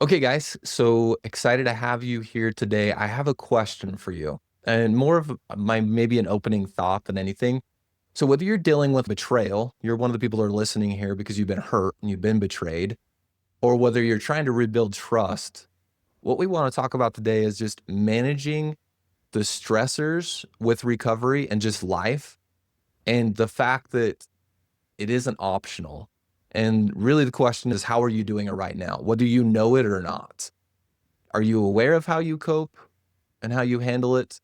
Okay, guys, so excited to have you here today. I have a question for you, and more of my maybe an opening thought than anything. So, whether you're dealing with betrayal, you're one of the people that are listening here because you've been hurt and you've been betrayed, or whether you're trying to rebuild trust, what we want to talk about today is just managing the stressors with recovery and just life, and the fact that it isn't optional. And really, the question is, how are you doing it right now, whether you know it or not? Are you aware of how you cope and how you handle it,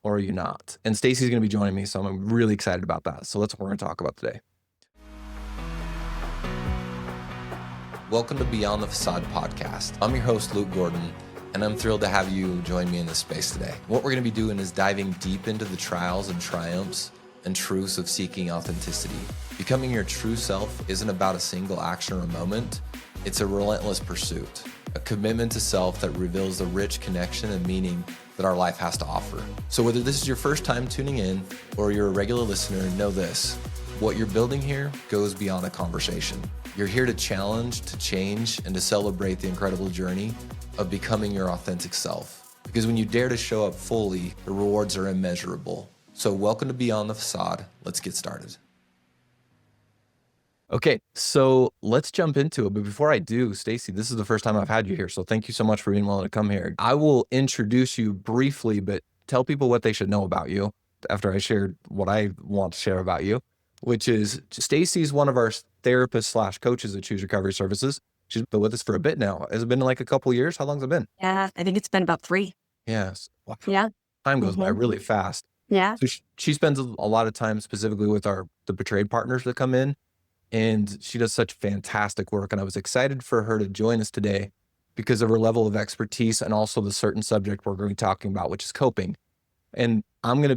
or are you not? And Stacy's going to be joining me, so I'm really excited about that. So that's what we're going to talk about today. Welcome to Beyond the Facade podcast. I'm your host, Luke Gordon, and I'm thrilled to have you join me in this space today. What we're going to be doing is diving deep into the trials and triumphs and truths of seeking authenticity. Becoming your true self isn't about a single action or moment. It's a relentless pursuit, a commitment to self that reveals the rich connection and meaning that our life has to offer. So whether this is your first time tuning in or you're a regular listener, know this: what you're building here goes beyond a conversation. You're here to challenge, to change, and to celebrate the incredible journey of becoming your authentic self. Because when you dare to show up fully, the rewards are immeasurable. So welcome to Beyond the Facade. Let's get started. Okay, so let's jump into it. But before I do, Staci, this is the first time I've had you here, so thank you so much for being willing to come here. I will introduce you briefly, but tell people what they should know about you after I shared what I want to share about you, which is Staci's one of our therapists slash coaches at Choose Recovery Services. She's been with us for a bit now. Has it been like a couple of years? How long's it been? Yeah, I think it's been about 3. Yes. Wow. Yeah. Time goes by really fast. Yeah. So she spends a lot of time specifically with the betrayed partners that come in. And she does such fantastic work. And I was excited for her to join us today because of her level of expertise and also the certain subject we're going to be talking about, which is coping. And we'll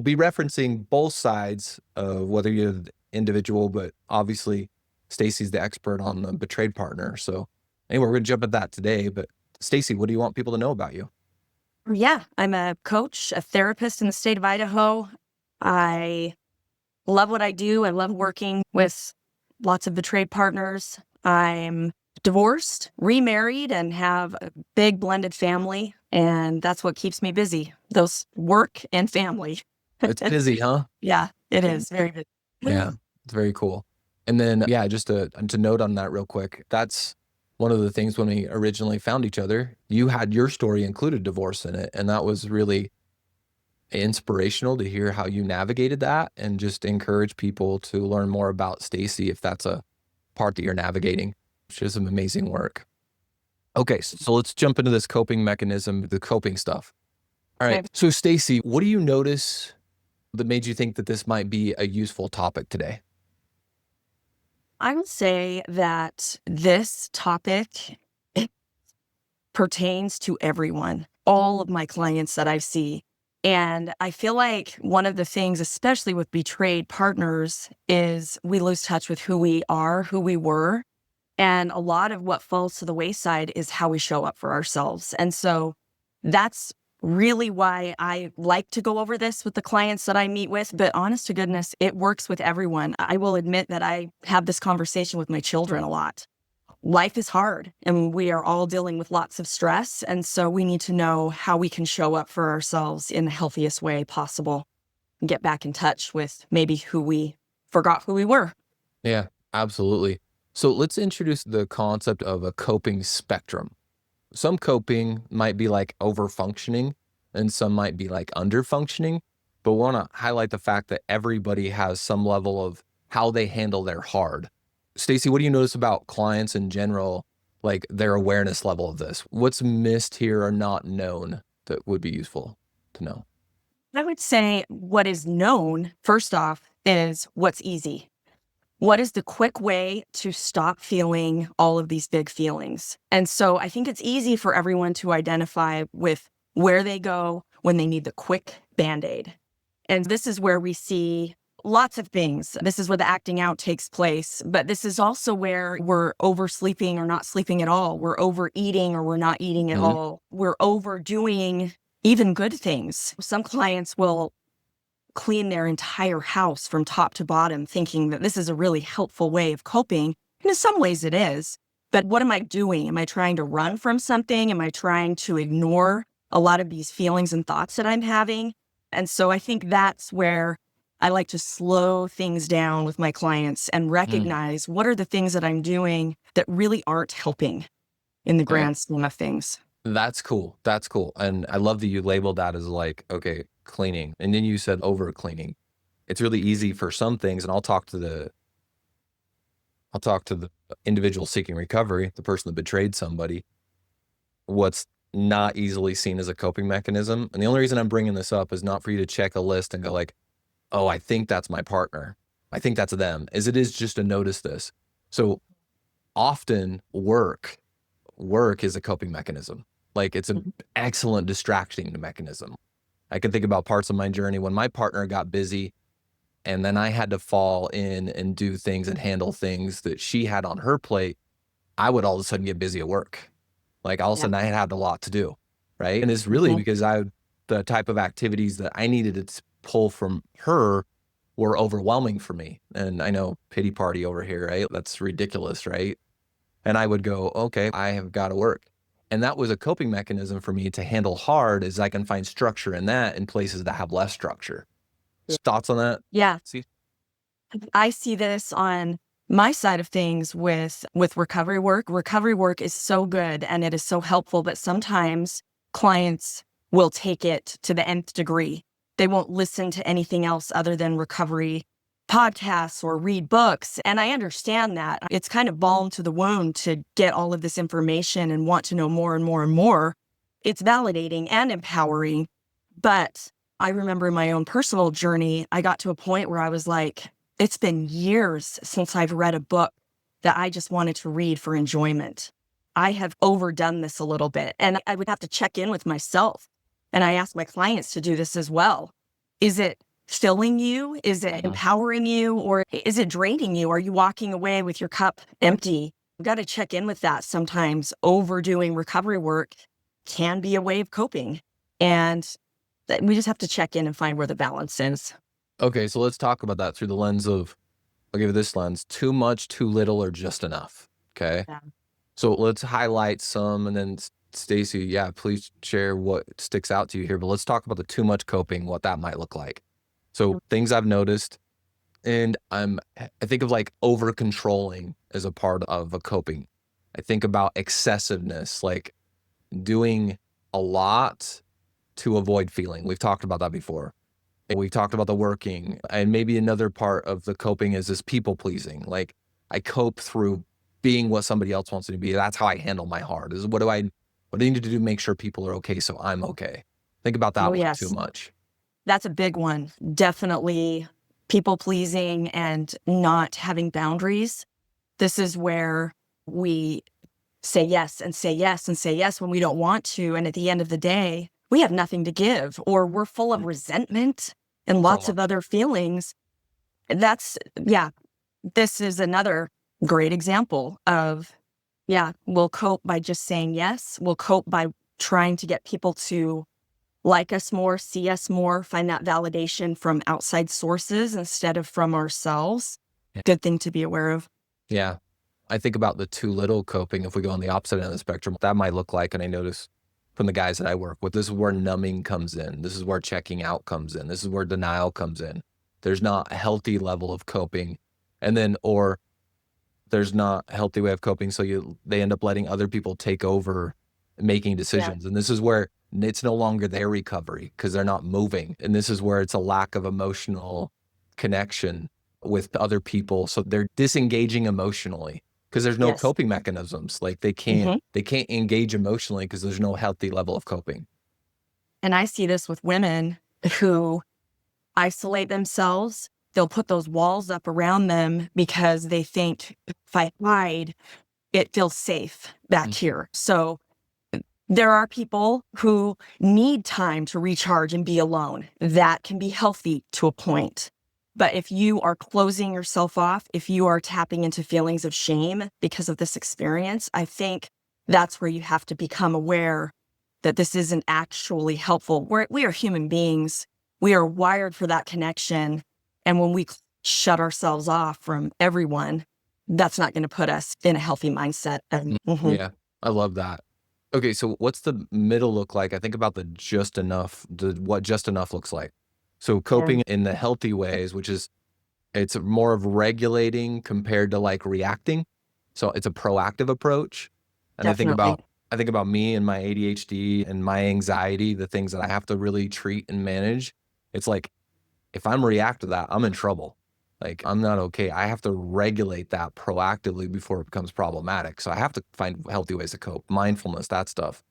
be referencing both sides of whether you're the individual, but obviously Staci's the expert on the betrayed partner. So anyway, we're going to jump at that today. But Staci, what do you want people to know about you? Yeah, I'm a coach, a therapist in the state of Idaho. I love what I do. I love working with lots of betrayed partners. I'm divorced, remarried, and have a big blended family. And that's what keeps me busy. Those work and family. It's busy, huh? Yeah, it is very busy. Yeah, it's very cool. And then, yeah, just to note on that real quick, that's one of the things when we originally found each other, you had your story included divorce in it. And that was really inspirational to hear how you navigated that and just encourage people to learn more about Staci if that's a part that you're navigating. She does some amazing work. Okay, so let's jump into this coping mechanism, the coping stuff. All right. Okay. So Staci, what do you notice that made you think that this might be a useful topic today? I would say that this topic pertains to everyone, all of my clients that I see. And I feel like one of the things, especially with betrayed partners, is we lose touch with who we are, who we were. And a lot of what falls to the wayside is how we show up for ourselves. And so that's really why I like to go over this with the clients that I meet with. But honest to goodness, it works with everyone. I will admit that I have this conversation with my children a lot. Life is hard and we are all dealing with lots of stress. And so we need to know how we can show up for ourselves in the healthiest way possible and get back in touch with maybe who we forgot who we were. Yeah, absolutely. So let's introduce the concept of a coping spectrum. Some coping might be like over-functioning and some might be like under-functioning, but we want to highlight the fact that everybody has some level of how they handle their hard. Staci, what do you notice about clients in general, like their awareness level of this? What's missed here or not known that would be useful to know? I would say what is known, first off, is what's easy. What is the quick way to stop feeling all of these big feelings? And so I think it's easy for everyone to identify with where they go when they need the quick Band-Aid. And this is where we see lots of things. This is where the acting out takes place, but this is also where we're oversleeping or not sleeping at all. We're overeating or we're not eating at all. We're overdoing even good things. Some clients will clean their entire house from top to bottom, thinking that this is a really helpful way of coping. And in some ways it is, But what am I doing? Am I trying to run from something? Am I trying to ignore a lot of these feelings and thoughts that I'm having? And so I think that's where I like to slow things down with my clients and Mm, recognize what are the things that I'm doing that really aren't helping in the okay. grand scheme of things. That's cool. That's cool. And I love that you labeled that as like, okay, cleaning. And then you said over cleaning. It's really easy for some things, and I'll talk to the individual seeking recovery, the person that betrayed somebody, what's not easily seen as a coping mechanism. And the only reason I'm bringing this up is not for you to check a list and go like, oh, I think that's my partner. I think that's them, as it is just to notice this. So often work is a coping mechanism. Like it's an Mhm. excellent distracting mechanism. I can think about parts of my journey when my partner got busy and then I had to fall in and do things and handle things that she had on her plate. I would all of a sudden get busy at work. Like all of a Yeah. sudden I had a lot to do. Right. And it's really Mhm. because the type of activities that I needed to pull from her were overwhelming for me. And I know pity party over here, right? That's ridiculous, right? And I would go, okay, I have got to work. And that was a coping mechanism for me to handle hard as I can find structure in that in places that have less structure. Thoughts on that? Yeah. See? I see this on my side of things with recovery work. Recovery work is so good and it is so helpful, but sometimes clients will take it to the nth degree. They won't listen to anything else other than recovery podcasts or read books. And I understand that. It's kind of balm to the wound to get all of this information and want to know more and more and more. It's validating and empowering. But I remember in my own personal journey, I got to a point where I was like, it's been years since I've read a book that I just wanted to read for enjoyment. I have overdone this a little bit, and I would have to check in with myself. And I ask my clients to do this as well. Is it filling you? Is it Mhm. empowering you? Or is it draining you? Are you walking away with your cup empty? You've got to check in with that. Sometimes overdoing recovery work can be a way of coping. And we just have to check in and find where the balance is. Okay, so let's talk about that through the lens of, I'll give you this lens, too much, too little, or just enough. Okay. Yeah. So let's highlight some and then Stacy, yeah, please share what sticks out to you here. But let's talk about the too much coping, what that might look like. So things I've noticed, and I think of like over controlling as a part of a coping. I think about excessiveness, like doing a lot to avoid feeling. We've talked about that before. We've talked about the working, and maybe another part of the coping is this people pleasing. Like I cope through being what somebody else wants me to be. That's how I handle my heart. Is what do I need to do to make sure people are okay so I'm okay? Think about Oh, that one too yes. much. That's a big one. Definitely people pleasing and not having boundaries. This is where we say yes and say yes and say yes when we don't want to. And at the end of the day, we have nothing to give, or we're full of Mm, resentment and so lots of much. other feelings. Yeah, this is another great example of, yeah, we'll cope by just saying yes. We'll cope by trying to get people to like us more, see us more, find that validation from outside sources instead of from ourselves. Yeah. Good thing to be aware of. Yeah. I think about the too little coping. If we go on the opposite end of the spectrum, that might look like, and I notice from the guys that I work with, this is where numbing comes in. This is where checking out comes in. This is where denial comes in. There's not a healthy level of coping. And then, or there's not a healthy way of coping. So they end up letting other people take over making Yeah. decisions. And this is where it's no longer their recovery because they're not moving. And this is where it's a lack of emotional connection with other people. So they're disengaging emotionally because there's no Yes. coping mechanisms. Like Hmm. they can't engage emotionally because there's no healthy level of coping. And I see this with women who isolate themselves. They'll put those walls up around them because they think if I hide, it feels safe back Mm, here. So there are people who need time to recharge and be alone. That can be healthy to a point. But if you are closing yourself off, if you are tapping into feelings of shame because of this experience, I think that's where you have to become aware that this isn't actually helpful. We are human beings. We are wired for that connection. And when we shut ourselves off from everyone, that's not going to put us in a healthy mindset. And Yeah, I love that. Okay, so what's the middle look like? I think about the just enough, what just enough looks like. So coping in the healthy ways, which is it's more of regulating compared to like reacting. So it's a proactive approach. And definitely. I think about me and my ADHD and my anxiety, the things that I have to really treat and manage. It's like if I'm react to that, I'm in trouble. Like I'm not okay. I have to regulate that proactively before it becomes problematic. So I have to find healthy ways to cope, mindfulness, that stuff.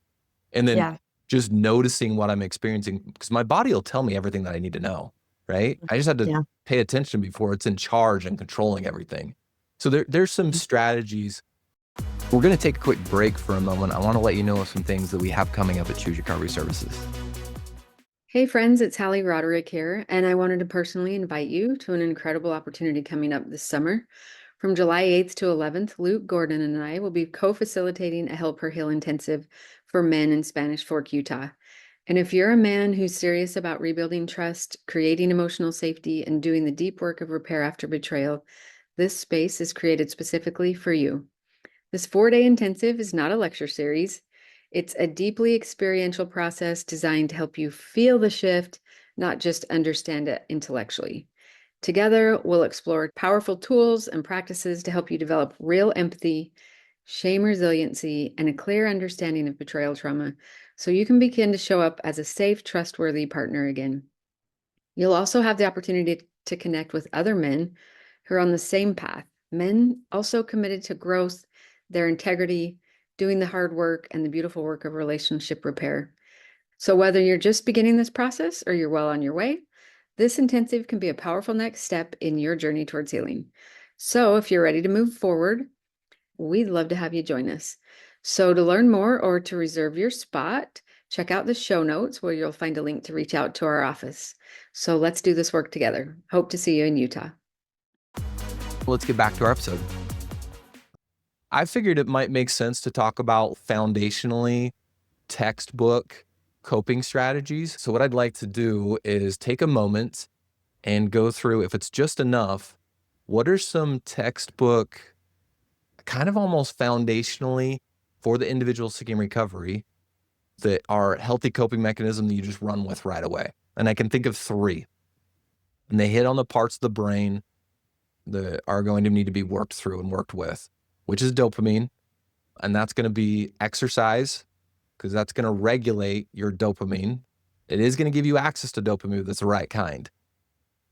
And then Yeah. just noticing what I'm experiencing because my body will tell me everything that I need to know, right? I just had to Yeah. pay attention before it's in charge and controlling everything. So there's some strategies. We're going to take a quick break for a moment. I want to let you know of some things that we have coming up at Choose Your Recovery Services. Hey friends, it's Hallie Roderick here, and I wanted to personally invite you to an incredible opportunity coming up this summer. From July 8th to 11th, Luke Gordon and I will be co-facilitating a Help Her Heal intensive for men in Spanish Fork, Utah. And if you're a man who's serious about rebuilding trust, creating emotional safety, and doing the deep work of repair after betrayal, this space is created specifically for you. This 4-day intensive is not a lecture series. It's a deeply experiential process designed to help you feel the shift, not just understand it intellectually. Together, we'll explore powerful tools and practices to help you develop real empathy, shame resiliency, and a clear understanding of betrayal trauma so you can begin to show up as a safe, trustworthy partner again. You'll also have the opportunity to connect with other men who are on the same path, men also committed to growth, their integrity, doing the hard work, and the beautiful work of relationship repair. So whether you're just beginning this process or you're well on your way, this intensive can be a powerful next step in your journey towards healing. So if you're ready to move forward, we'd love to have you join us. So to learn more or to reserve your spot, check out the show notes where you'll find a link to reach out to our office. So let's do this work together. Hope to see you in Utah. Let's get back to our episode. I figured it might make sense to talk about foundationally textbook coping strategies. So what I'd like to do is take a moment and go through, if it's just enough, what are some textbook kind of almost foundationally for the individual seeking recovery that are healthy coping mechanism that you just run with right away. And I can think of 3. And they hit on the parts of the brain that are going to need to be worked through and worked with, which is dopamine. And that's going to be exercise, because that's going to regulate your dopamine. It is going to give you access to dopamine that's the right kind.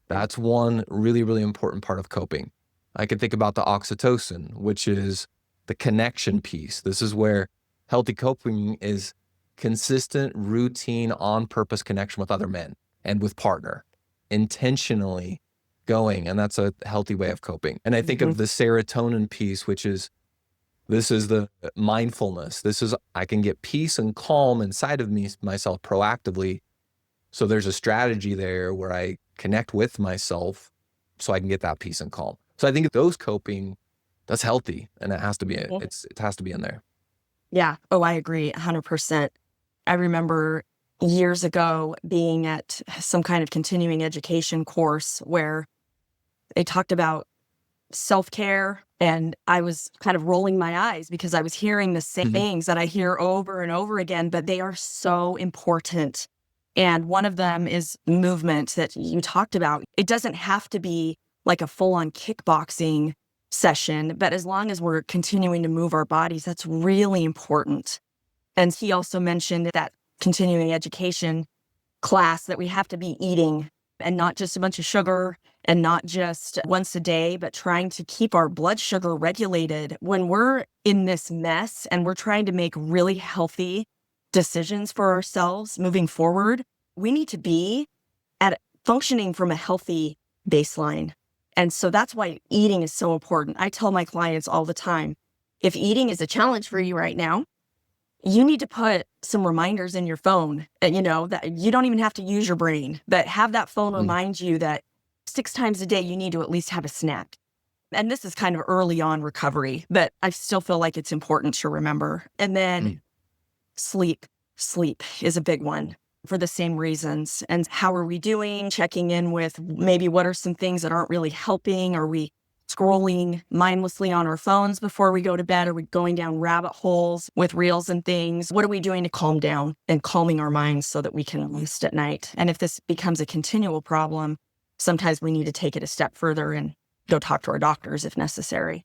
That's one really, really important part of coping. I can think about the oxytocin, which is the connection piece. This is where healthy coping is consistent, routine, on-purpose connection with other men and with partner, intentionally going, and that's a healthy way of coping. And I think of the serotonin piece, which is this is the mindfulness. This is I can get peace and calm inside of myself proactively. So there's a strategy there where I connect with myself so I can get that peace and calm. So I think those coping, that's healthy, and it has to be it has to be in there. Yeah. Oh, I agree 100%. I remember years ago being at some kind of continuing education course where they talked about self-care, and I was kind of rolling my eyes because I was hearing the same things that I hear over and over again, but they are so important. And one of them is movement that you talked about. It doesn't have to be like a full-on kickboxing session, but as long as we're continuing to move our bodies, that's really important. And he also mentioned that continuing education class that we have to be eating, and not just a bunch of sugar and not just once a day, but trying to keep our blood sugar regulated when we're in this mess and we're trying to make really healthy decisions for ourselves moving forward. We need to be at functioning from a healthy baseline. And so that's why eating is so important. I tell my clients all the time, if eating is a challenge for you right now, you need to put some reminders in your phone, and that you don't even have to use your brain, but have that phone remind you that 6 times a day you need to at least have a snack. And this is kind of early on recovery, but I still feel like it's important to remember. And then sleep is a big one for the same reasons. And how are we doing? Checking in with maybe what are some things that aren't really helping? Are we scrolling mindlessly on our phones before we go to bed? Are we going down rabbit holes with reels and things? What are we doing to calm down and calming our minds so that we can rest at night? And if this becomes a continual problem, sometimes we need to take it a step further and go talk to our doctors if necessary.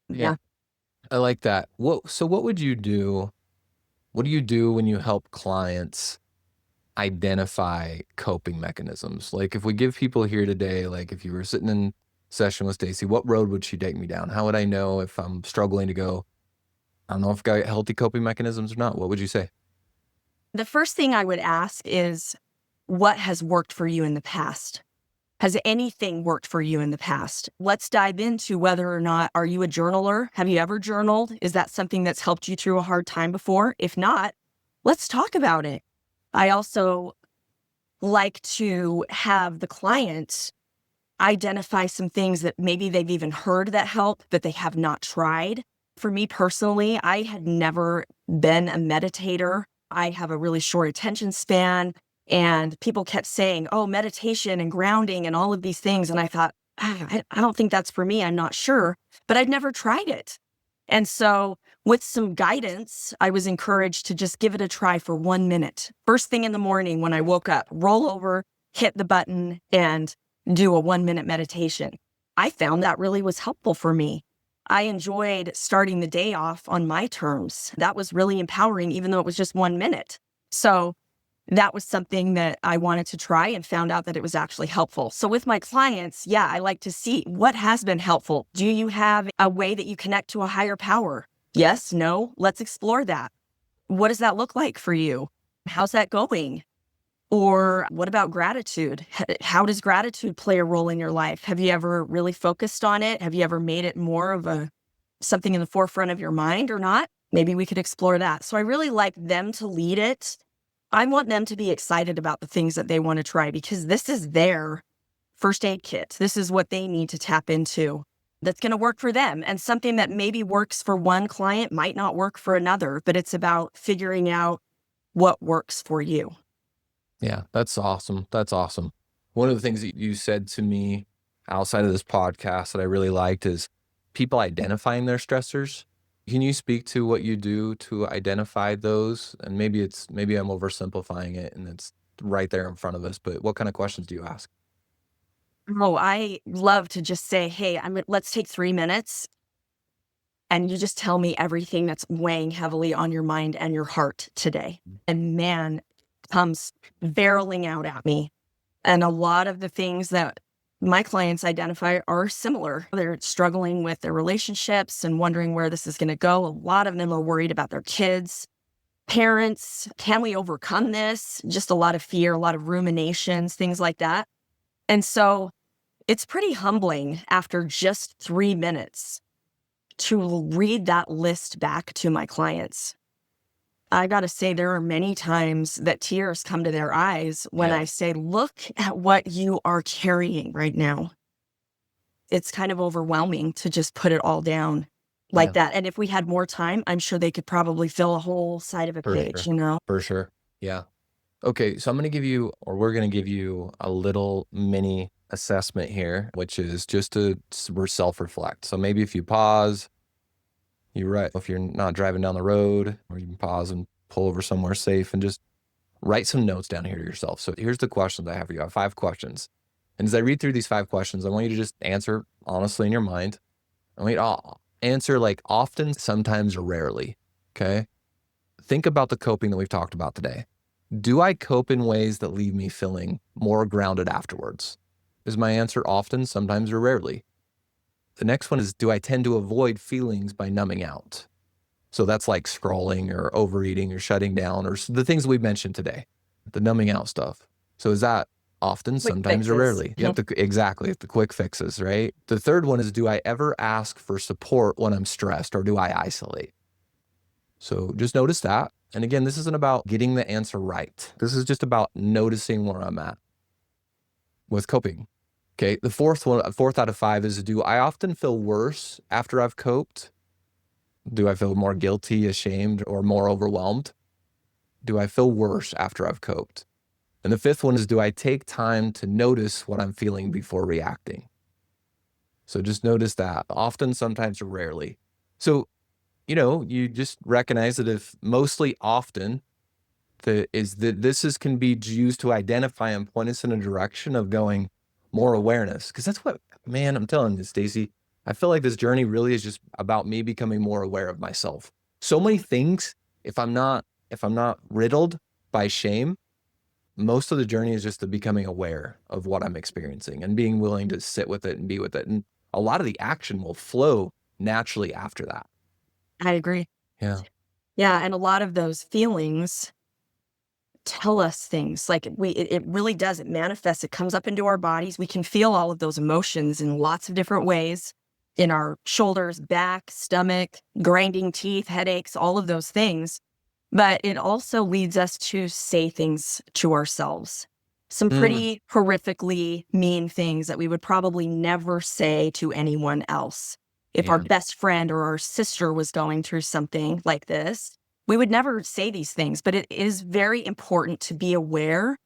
Yeah. I like that. What would you do? What do you do when you help clients identify coping mechanisms? Like if we give people here today, like if you were sitting in session with Staci, what road would she take me down? How would I know if I'm struggling to go, I don't know if I've got healthy coping mechanisms or not? What would you say? The first thing I would ask is, what has worked for you in the past? Has anything worked for you in the past? Let's dive into whether or not, are you a journaler? Have you ever journaled? Is that something that's helped you through a hard time before? If not, let's talk about it. I also like to have the client identify some things that maybe they've even heard that help, but they have not tried. For me personally, I had never been a meditator. I have a really short attention span, and people kept saying, oh, meditation and grounding and all of these things. And I thought, I don't think that's for me. I'm not sure, but I'd never tried it. And so with some guidance, I was encouraged to just give it a try for 1 minute. First thing in the morning when I woke up, roll over, hit the button, and do a 1 minute meditation. I found that really was helpful for me. I enjoyed starting the day off on my terms. That was really empowering, even though it was just 1 minute. So that was something that I wanted to try and found out that it was actually helpful. So with my clients, yeah, I like to see what has been helpful. Do you have a way that you connect to a higher power? Yes, no, let's explore that. What does that look like for you? How's that going? Or what about gratitude? How does gratitude play a role in your life? Have you ever really focused on it? Have you ever made it more of something in the forefront of your mind or not? Maybe we could explore that. So I really like them to lead it. I want them to be excited about the things that they want to try, because this is their first aid kit. This is what they need to tap into that's going to work for them. And something that maybe works for one client might not work for another, but it's about figuring out what works for you. Yeah, that's awesome. That's awesome. One of the things that you said to me outside of this podcast that I really liked is people identifying their stressors. Can you speak to what you do to identify those? And maybe I'm oversimplifying it and it's right there in front of us, but what kind of questions do you ask? Oh, I love to just say, hey, let's take 3 minutes and you just tell me everything that's weighing heavily on your mind and your heart today. And man, comes barreling out at me. And a lot of the things that my clients identify are similar. They're struggling with their relationships and wondering where this is going to go. A lot of them are worried about their kids, parents. Can we overcome this? Just a lot of fear, a lot of ruminations, things like that. And so it's pretty humbling after just 3 minutes to read that list back to my clients. I got to say, there are many times that tears come to their eyes when I say, look at what you are carrying right now. It's kind of overwhelming to just put it all down like that. And if we had more time, I'm sure they could probably fill a whole side of a page, sure. For sure. Yeah. Okay. So we're going to give you a little mini assessment here, which is just to self-reflect. So maybe if you pause, if you're not driving down the road, or you can pause and pull over somewhere safe and just write some notes down here to yourself. So here's the questions I have for you. I have 5 questions. And as I read through these 5 questions, I want you to just answer honestly in your mind. I want you to answer like often, sometimes, or rarely. Okay. Think about the coping that we've talked about today. Do I cope in ways that leave me feeling more grounded afterwards? Is my answer often, sometimes, or rarely? The next one is, do I tend to avoid feelings by numbing out? So that's like scrolling or overeating or shutting down or the things we've mentioned today, the numbing out stuff. So is that often, Quick sometimes, fixes. or rarely? Exactly. The quick fixes, right? The third one is, do I ever ask for support when I'm stressed, or do I isolate? So just notice that. And again, this isn't about getting the answer right. This is just about noticing where I'm at with coping. Okay. The fourth out of 5 is, do I often feel worse after I've coped? Do I feel more guilty, ashamed, or more overwhelmed? Do I feel worse after I've coped? And the 5th one is, do I take time to notice what I'm feeling before reacting? So just notice that often, sometimes, or rarely. So, you just recognize that if mostly often, can be used to identify and point us in a direction of going more awareness. Cause that's what, man, I'm telling you, Stacy, I feel like this journey really is just about me becoming more aware of myself. So many things, if I'm not riddled by shame, most of the journey is just to becoming aware of what I'm experiencing and being willing to sit with it and be with it. And a lot of the action will flow naturally after that. I agree. Yeah. Yeah, and a lot of those feelings tell us things. Like it really does. It manifests. It comes up into our bodies. We can feel all of those emotions in lots of different ways in our shoulders, back, stomach, grinding teeth, headaches, all of those things. But it also leads us to say things to ourselves. Some pretty horrifically mean things that we would probably never say to anyone else. If our Yeah. best friend or our sister was going through something like this, we would never say these things, but it is very important to be aware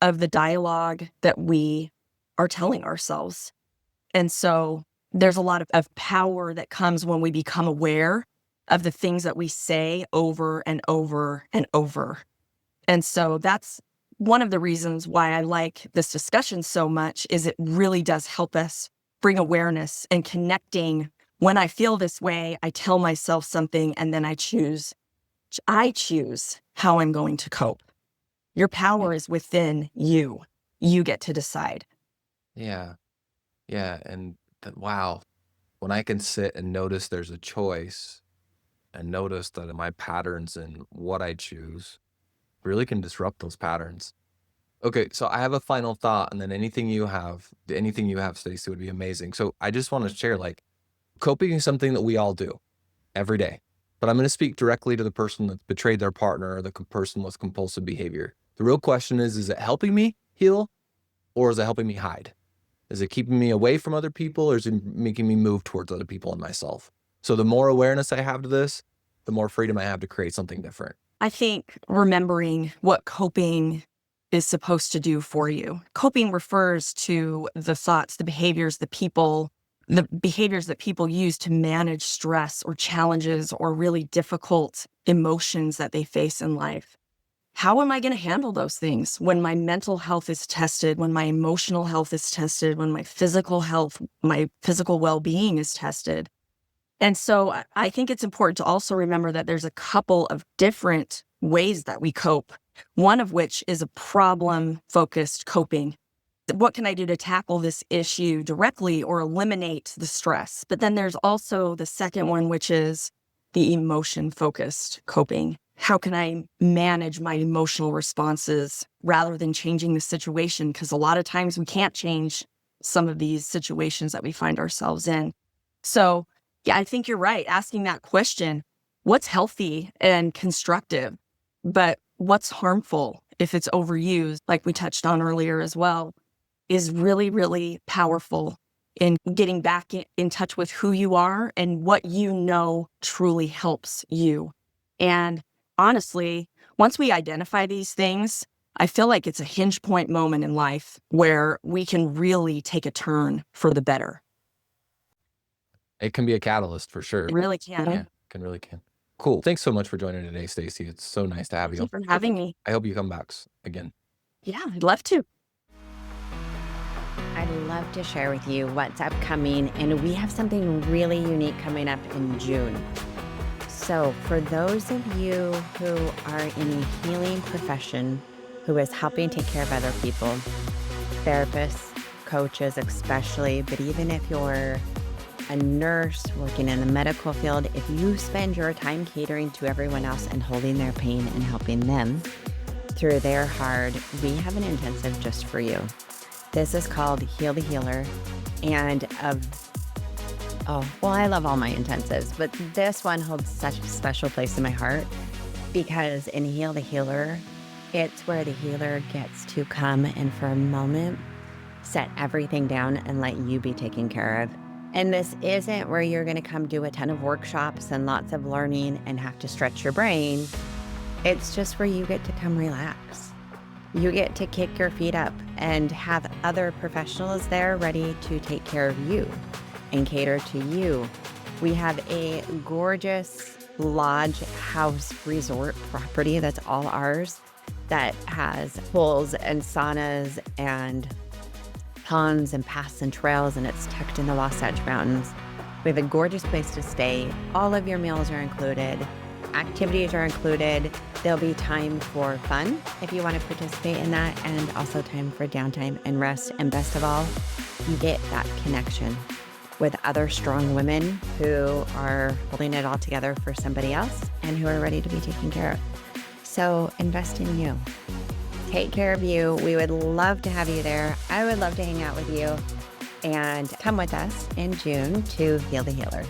of the dialogue that we are telling ourselves. And so there's a lot of power that comes when we become aware of the things that we say over and over and over. And so that's one of the reasons why I like this discussion so much is it really does help us bring awareness and connecting. When I feel this way, I tell myself something and then I choose how I'm going to cope. Your power is within you. You get to decide. Yeah. Yeah. And wow, when I can sit and notice there's a choice and notice that my patterns and what I choose really can disrupt those patterns. Okay, so I have a final thought, and then anything you have, Stacey, would be amazing. So I just want to share, like, coping is something that we all do every day. But I'm going to speak directly to the person that's betrayed their partner or the person with compulsive behavior. The real question is it helping me heal or is it helping me hide? Is it keeping me away from other people or is it making me move towards other people and myself? So the more awareness I have to this, the more freedom I have to create something different. I think remembering what coping is supposed to do for you. Coping refers to the thoughts, the behaviors that people use to manage stress or challenges or really difficult emotions that they face in life. How am I going to handle those things when my mental health is tested, when my emotional health is tested, when my physical health, my physical well-being is tested? And so I think it's important to also remember that there's a couple of different ways that we cope, one of which is a problem-focused coping. What can I do to tackle this issue directly or eliminate the stress? But then there's also the second one, which is the emotion-focused coping. How can I manage my emotional responses rather than changing the situation? Because a lot of times we can't change some of these situations that we find ourselves in. So yeah, I think you're right. Asking that question, what's healthy and constructive, but what's harmful if it's overused, like we touched on earlier as well, is really, really powerful in getting back in touch with who you are and what you know truly helps you. And honestly, once we identify these things, I feel like it's a hinge point moment in life where we can really take a turn for the better. It can be a catalyst for sure. It really can. Yeah, really can. Cool. Thanks so much for joining today, Stacy. It's so nice to have Thank you. you for having me. I hope you come back again. Yeah, I'd love to. I'd love to share with you what's upcoming, and we have something really unique coming up in June. So for those of you who are in the healing profession, who is helping take care of other people, therapists, coaches especially, but even if you're a nurse working in the medical field, if you spend your time catering to everyone else and holding their pain and helping them through their hard, we have an intensive just for you. This is called Heal the Healer, and I love all my intensives, but this one holds such a special place in my heart because in Heal the Healer, it's where the healer gets to come and for a moment set everything down and let you be taken care of. And this isn't where you're going to come do a ton of workshops and lots of learning and have to stretch your brain. It's just where you get to come relax. You get to kick your feet up and have other professionals there ready to take care of you. and cater to you. We have a gorgeous lodge house resort property that's all ours, that has pools and saunas and ponds and paths and trails, and it's tucked in the Wasatch Mountains. We have a gorgeous place to stay. All of your meals are included. Activities are included. There'll be time for fun if you want to participate in that, and also time for downtime and rest. And best of all, you get that connection with other strong women who are holding it all together for somebody else and who are ready to be taken care of. So invest in you. Take care of you. We would love to have you there. I would love to hang out with you, and come with us in June to Heal the Healer.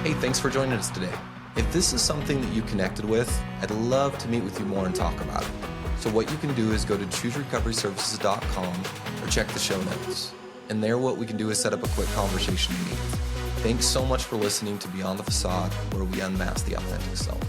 Hey, thanks for joining us today. If this is something that you connected with, I'd love to meet with you more and talk about it. So what you can do is go to chooserecoveryservices.com or check the show notes. And there what we can do is set up a quick conversation to meet. Thanks so much for listening to Beyond the Facade, where we unmask the authentic self.